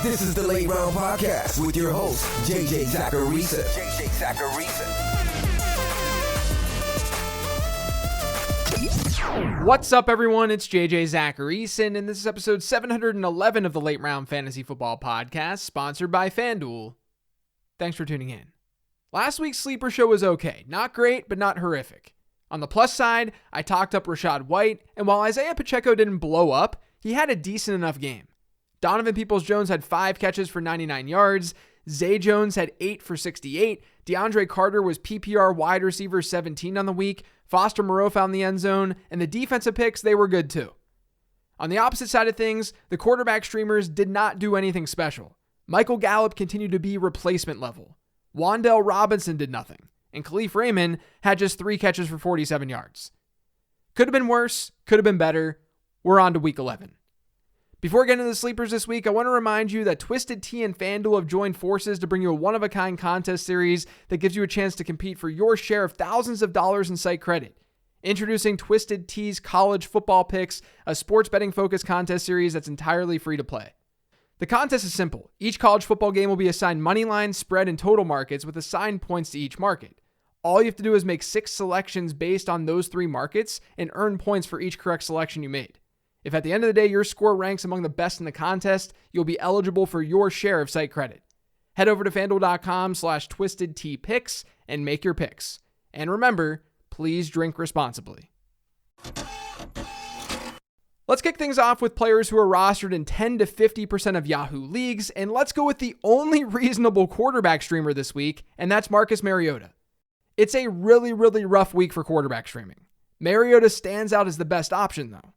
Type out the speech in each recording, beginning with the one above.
This is the Late Round Podcast with your host, JJ Zachariason. What's up, everyone? It's JJ Zachariason, and this is episode 711 of the Late Round Fantasy Football Podcast, sponsored by FanDuel. Thanks for tuning in. Last week's sleeper show was okay. Not great, but not horrific. On the plus side, I talked up Rachaad White, and while Isaiah Pacheco didn't blow up, he had a decent enough game. Donovan Peoples-Jones had 5 catches for 99 yards. Zay Jones had 8 for 68. DeAndre Carter was PPR wide receiver 17 on the week. Foster Moreau found the end zone, and the defensive picks, they were good too. On the opposite side of things, the quarterback streamers did not do anything special. Michael Gallup continued to be replacement level. Wan'Dale Robinson did nothing, and Khalif Raymond had just 3 catches for 47 yards. Could have been worse, could have been better. We're on to week 11. Before getting into the sleepers this week, I want to remind you that Twisted Tea and FanDuel have joined forces to bring you a one-of-a-kind contest series that gives you a chance to compete for your share of thousands of dollars in site credit. Introducing Twisted Tea's College Football Picks, a sports betting-focused contest series that's entirely free to play. The contest is simple. Each college football game will be assigned money line, spread, and total markets with assigned points to each market. All you have to do is make 6 selections based on those 3 markets and earn points for each correct selection you made. If at the end of the day your score ranks among the best in the contest, you'll be eligible for your share of site credit. Head over to FanDuel.com/TwistedTeaPicks and make your picks. And remember, please drink responsibly. Let's kick things off with players who are rostered in 10 to 50% of Yahoo leagues, and let's go with the only reasonable quarterback streamer this week, and that's Marcus Mariota. It's a really rough week for quarterback streaming. Mariota stands out as the best option, though.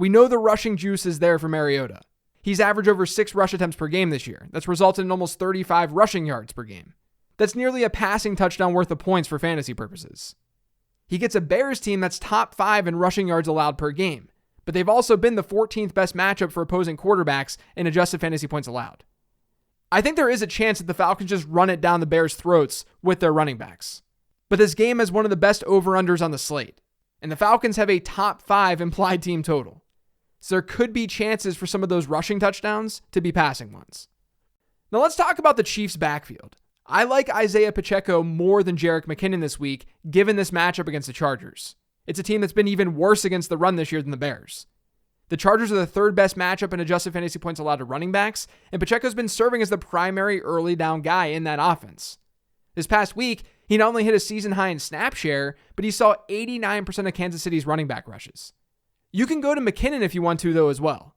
We know the rushing juice is there for Mariota. He's averaged over 6 rush attempts per game this year. That's resulted in almost 35 rushing yards per game. That's nearly a passing touchdown worth of points for fantasy purposes. He gets a Bears team that's top 5 in rushing yards allowed per game, but they've also been the 14th best matchup for opposing quarterbacks in adjusted fantasy points allowed. I think there is a chance that the Falcons just run it down the Bears' throats with their running backs. But this game has one of the best over-unders on the slate, and the Falcons have a top 5 implied team total. So there could be chances for some of those rushing touchdowns to be passing ones. Now let's talk about the Chiefs' backfield. I like Isaiah Pacheco more than Jerick McKinnon this week, given this matchup against the Chargers. It's a team that's been even worse against the run this year than the Bears. The Chargers are the 3rd best matchup in adjusted fantasy points allowed to running backs, and Pacheco's been serving as the primary early down guy in that offense. This past week, he not only hit a season high in snap share, but he saw 89% of Kansas City's running back rushes. You can go to McKinnon if you want to, though, as well,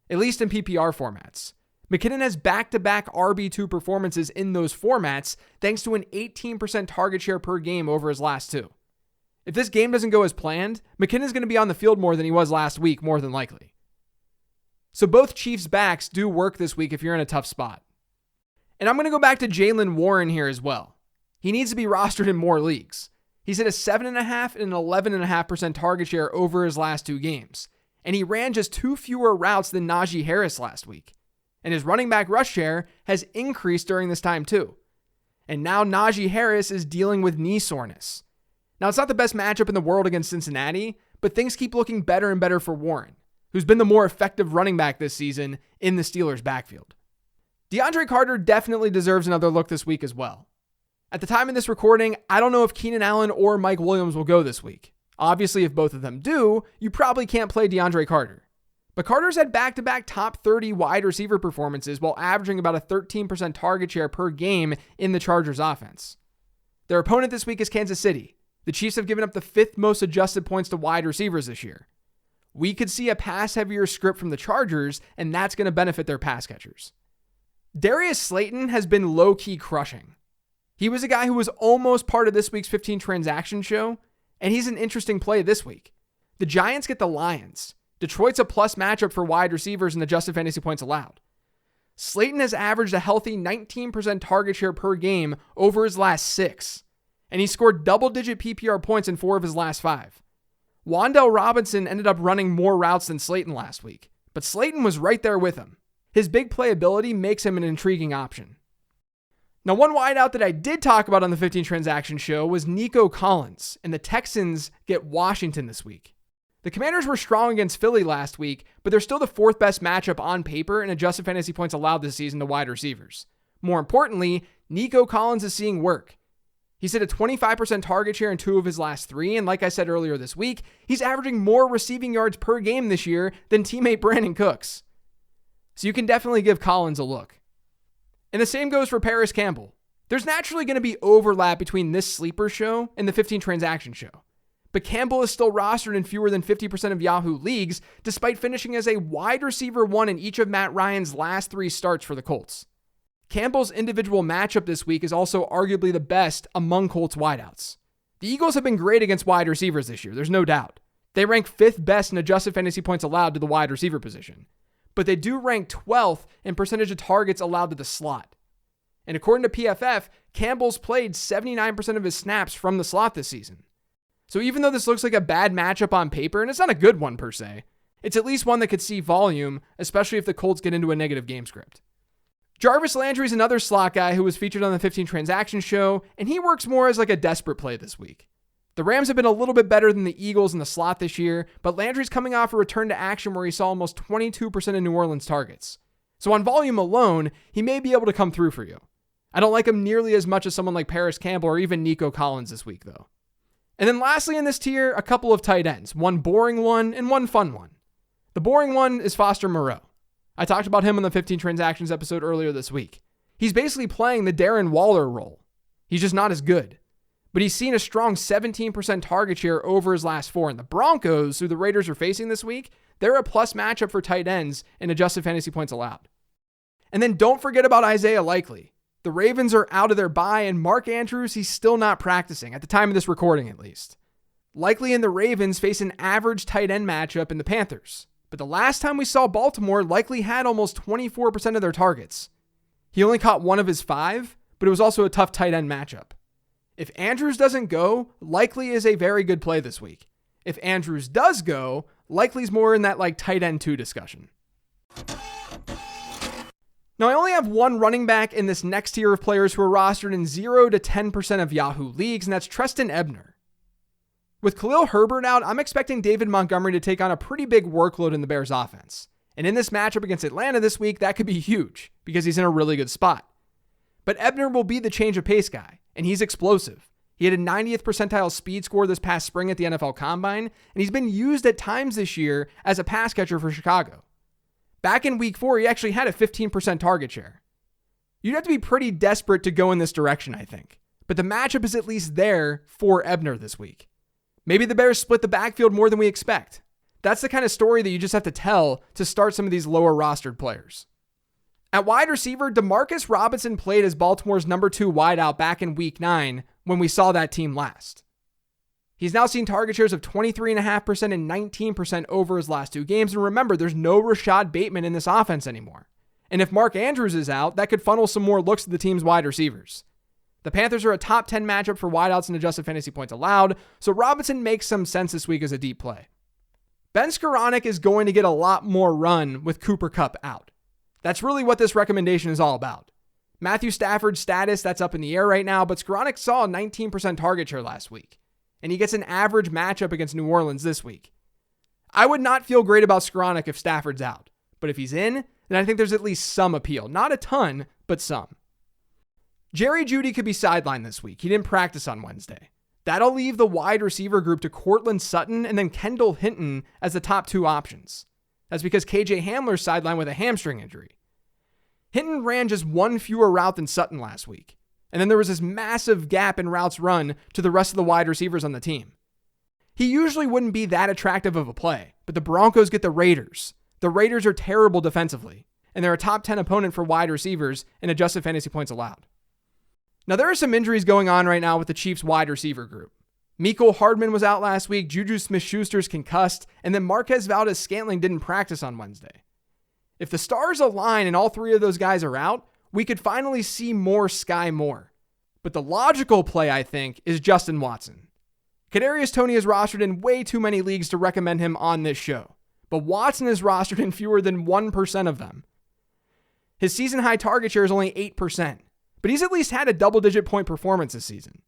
at least in PPR formats. McKinnon has back-to-back RB2 performances in those formats thanks to an 18% target share per game over his last 2. If this game doesn't go as planned, McKinnon's going to be on the field more than he was last week, more than likely. So both Chiefs backs do work this week if you're in a tough spot. And I'm going to go back to Jaylen Warren here as well. He needs to be rostered in more leagues. He's hit a 7.5% and an 11.5% target share over his last 2 games. And he ran just 2 fewer routes than Najee Harris last week. And his running back rush share has increased during this time too. And now Najee Harris is dealing with knee soreness. Now it's not the best matchup in the world against Cincinnati, but things keep looking better and better for Warren, who's been the more effective running back this season in the Steelers' backfield. DeAndre Carter definitely deserves another look this week as well. At the time of this recording, I don't know if Keenan Allen or Mike Williams will go this week. Obviously, if both of them do, you probably can't play DeAndre Carter. But Carter's had back-to-back top 30 wide receiver performances while averaging about a 13% target share per game in the Chargers offense. Their opponent this week is Kansas City. The Chiefs have given up the 5th most adjusted points to wide receivers this year. We could see a pass-heavier script from the Chargers, and that's going to benefit their pass catchers. Darius Slayton has been low-key crushing. He was a guy who was almost part of this week's 15 transaction show, and he's an interesting play this week. The Giants get the Lions. Detroit's a plus matchup for wide receivers in adjusted fantasy points allowed. Slayton has averaged a healthy 19% target share per game over his last 6, and he scored double-digit PPR points in 4 of his last 5. Wan'Dale Robinson ended up running more routes than Slayton last week, but Slayton was right there with him. His big playability makes him an intriguing option. Now, one wideout that I did talk about on the 15 transaction show was Nico Collins, and the Texans get Washington this week. The Commanders were strong against Philly last week, but they're still the fourth best matchup on paper in adjusted fantasy points allowed this season to wide receivers. More importantly, Nico Collins is seeing work. He's hit a 25% target share in 2 of his last 3, and like I said earlier this week, he's averaging more receiving yards per game this year than teammate Brandon Cooks. So you can definitely give Collins a look. And the same goes for Paris Campbell. There's naturally going to be overlap between this sleeper show and the 15 transaction show. But Campbell is still rostered in fewer than 50% of Yahoo leagues, despite finishing as a wide receiver 1 in each of Matt Ryan's last 3 starts for the Colts. Campbell's individual matchup this week is also arguably the best among Colts wideouts. The Eagles have been great against wide receivers this year, there's no doubt. They rank 5th best in adjusted fantasy points allowed to the wide receiver position. But they do rank 12th in percentage of targets allowed to the slot. And according to PFF, Campbell's played 79% of his snaps from the slot this season. So even though this looks like a bad matchup on paper, and it's not a good one per se, it's at least one that could see volume, especially if the Colts get into a negative game script. Jarvis Landry is another slot guy who was featured on the 15 transaction show, and he works more as like a desperate play this week. The Rams have been a little bit better than the Eagles in the slot this year, but Landry's coming off a return to action where he saw almost 22% of New Orleans targets. So on volume alone, he may be able to come through for you. I don't like him nearly as much as someone like Paris Campbell or even Nico Collins this week, though. And then lastly in this tier, a couple of tight ends, one boring one and one fun one. The boring one is Foster Moreau. I talked about him in the 15 transactions episode earlier this week. He's basically playing the Darren Waller role. He's just not as good. But he's seen a strong 17% target share over his last 4. And the Broncos, who the Raiders are facing this week, they're a plus matchup for tight ends in adjusted fantasy points allowed. And then don't forget about Isaiah Likely. The Ravens are out of their bye, and Mark Andrews, he's still not practicing, at the time of this recording at least. Likely and the Ravens face an average tight end matchup in the Panthers. But the last time we saw Baltimore, Likely had almost 24% of their targets. He only caught 1 of his 5, but it was also a tough tight end matchup. If Andrews doesn't go, Likely is a very good play this week. If Andrews does go, Likely's more in that like tight end 2 discussion. Now, I only have one running back in this next tier of players who are rostered in 0 to 10% of Yahoo leagues, and that's Trestan Ebner. With Khalil Herbert out, I'm expecting David Montgomery to take on a pretty big workload in the Bears offense. And in this matchup against Atlanta this week, that could be huge because he's in a really good spot. But Ebner will be the change of pace guy, and he's explosive. He had a 90th percentile speed score this past spring at the NFL Combine, and he's been used at times this year as a pass catcher for Chicago. Back in week 4, he actually had a 15% target share. You'd have to be pretty desperate to go in this direction, I think. But the matchup is at least there for Ebner this week. Maybe the Bears split the backfield more than we expect. That's the kind of story that you just have to tell to start some of these lower rostered players. At wide receiver, Demarcus Robinson played as Baltimore's number 2 wideout back in week 9 when we saw that team last. He's now seen target shares of 23.5% and 19% over his last 2 games. And remember, there's no Rashad Bateman in this offense anymore. And if Mark Andrews is out, that could funnel some more looks to the team's wide receivers. The Panthers are a top 10 matchup for wideouts and adjusted fantasy points allowed, so Robinson makes some sense this week as a deep play. Ben Skoranek is going to get a lot more run with Cooper Kupp out. That's really what this recommendation is all about. Matthew Stafford's status, that's up in the air right now, but Skoranek saw a 19% target share last week. And he gets an average matchup against New Orleans this week. I would not feel great about Skoranek if Stafford's out, but if he's in, then I think there's at least some appeal. Not a ton, but some. Jerry Jeudy could be sidelined this week. He didn't practice on Wednesday. That'll leave the wide receiver group to Courtland Sutton and then Kendall Hinton as the top 2 options. That's because KJ Hamler's sidelined with a hamstring injury. Hinton ran just 1 fewer route than Sutton last week. And then there was this massive gap in routes run to the rest of the wide receivers on the team. He usually wouldn't be that attractive of a play, but the Broncos get the Raiders. The Raiders are terrible defensively, and they're a top 10 opponent for wide receivers in adjusted fantasy points allowed. Now, there are some injuries going on right now with the Chiefs wide receiver group. Mecole Hardman was out last week, Juju Smith-Schuster's concussed, and then Marquez Valdes-Scantling didn't practice on Wednesday. If the stars align and all 3 of those guys are out, we could finally see more Sky Moore. But the logical play, I think, is Justin Watson. Kadarius Toney is rostered in way too many leagues to recommend him on this show, but Watson is rostered in fewer than 1% of them. His season-high target share is only 8%, but he's at least had a double-digit point performance this season.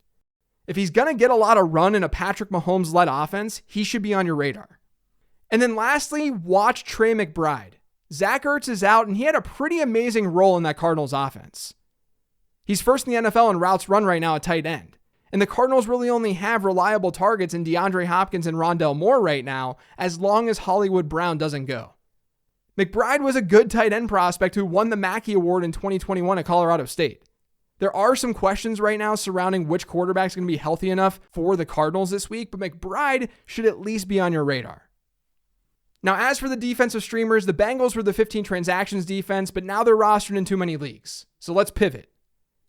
If he's going to get a lot of run in a Patrick Mahomes-led offense, he should be on your radar. And then lastly, watch Trey McBride. Zach Ertz is out, and he had a pretty amazing role in that Cardinals offense. He's first in the NFL in routes run right now at tight end. And the Cardinals really only have reliable targets in DeAndre Hopkins and Rondale Moore right now, as long as Hollywood Brown doesn't go. McBride was a good tight end prospect who won the Mackey Award in 2021 at Colorado State. There are some questions right now surrounding which quarterback's going to be healthy enough for the Cardinals this week, but McBride should at least be on your radar. Now, as for the defensive streamers, the Bengals were the 15 transactions defense, but now they're rostered in too many leagues. So let's pivot.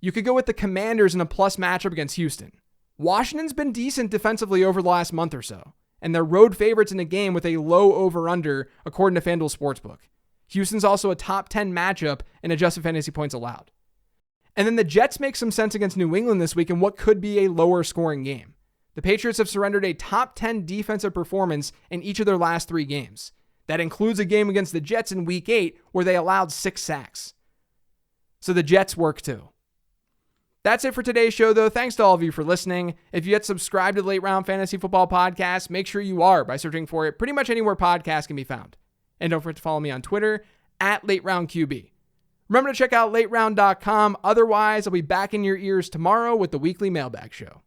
You could go with the Commanders in a plus matchup against Houston. Washington's been decent defensively over the last month or so, and they're road favorites in a game with a low over-under according to FanDuel Sportsbook. Houston's also a top 10 matchup in adjusted fantasy points allowed. And then the Jets make some sense against New England this week in what could be a lower scoring game. The Patriots have surrendered a top 10 defensive performance in each of their last 3 games. That includes a game against the Jets in Week 8 where they allowed 6 sacks. So the Jets work too. That's it for today's show, though. Thanks to all of you for listening. If you yet subscribe to the Late Round Fantasy Football Podcast, make sure you are by searching for it pretty much anywhere podcasts can be found. And don't forget to follow me on Twitter at LateRoundQB. Remember to check out lateround.com. Otherwise, I'll be back in your ears tomorrow with the weekly mailbag show.